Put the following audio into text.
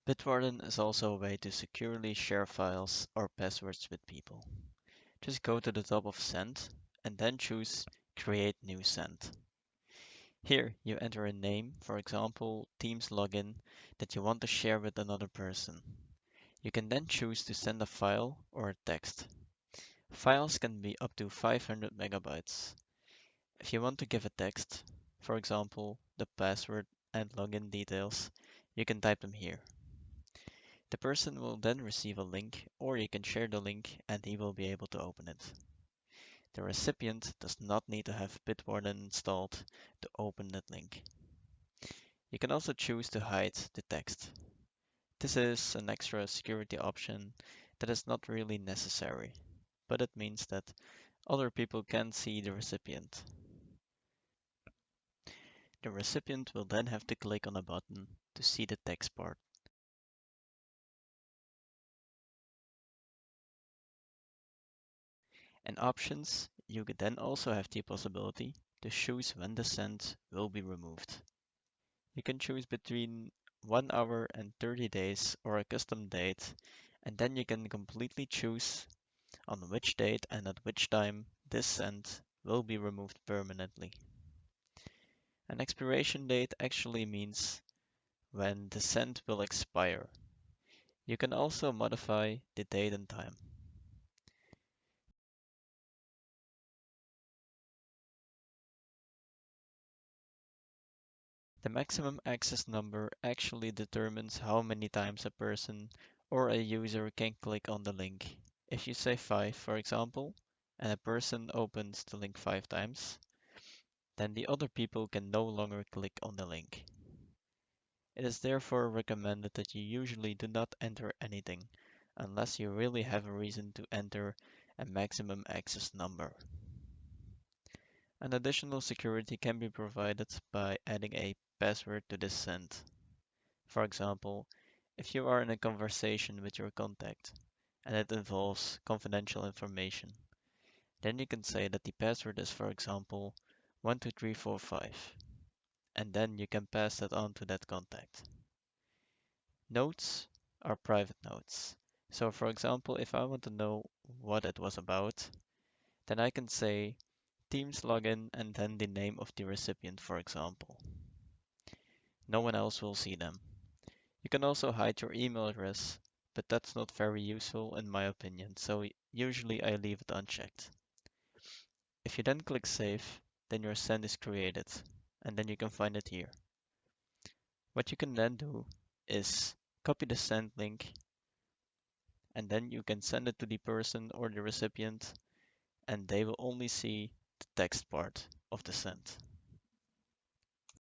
Bitwarden is also a way to securely share files or passwords with people. Just go to the top of Send and then choose Create New Send. Here you enter a name, for example, Teams login, that you want to share with another person. You can then choose to send a file or a text. Files can be up to 500 megabytes. If you want to give a text, for example, the password and login details, you can type them here. The person will then receive a link, or you can share the link and he will be able to open it. The recipient does not need to have Bitwarden installed to open that link. You can also choose to hide the text. This is an extra security option that is not really necessary, but it means that other people can see the recipient. The recipient will then have to click on a button to see the text part. In options, you could then also have the possibility to choose when the send will be removed. You can choose between 1 hour and 30 days or a custom date, and then you can completely choose on which date and at which time this send will be removed permanently. An expiration date actually means when the send will expire. You can also modify the date and time. The maximum access number actually determines how many times a person or a user can click on the link. If you say 5, for example, and a person opens the link 5 times, then the other people can no longer click on the link. It is therefore recommended that you usually do not enter anything, unless you really have a reason to enter a maximum access number. An additional security can be provided by adding a password to this send. For example, if you are in a conversation with your contact and it involves confidential information, then you can say that the password is, for example, 12345, and then you can pass that on to that contact. Notes are private notes. So, for example, if I want to know what it was about, then I can say Teams login and then the name of the recipient, for example. No one else will see them. You can also hide your email address, but that's not very useful in my opinion, so usually I leave it unchecked. If you then click save, then your send is created, and then you can find it here. What you can then do is copy the send link, and then you can send it to the person or the recipient, and they will only see the text part of the send.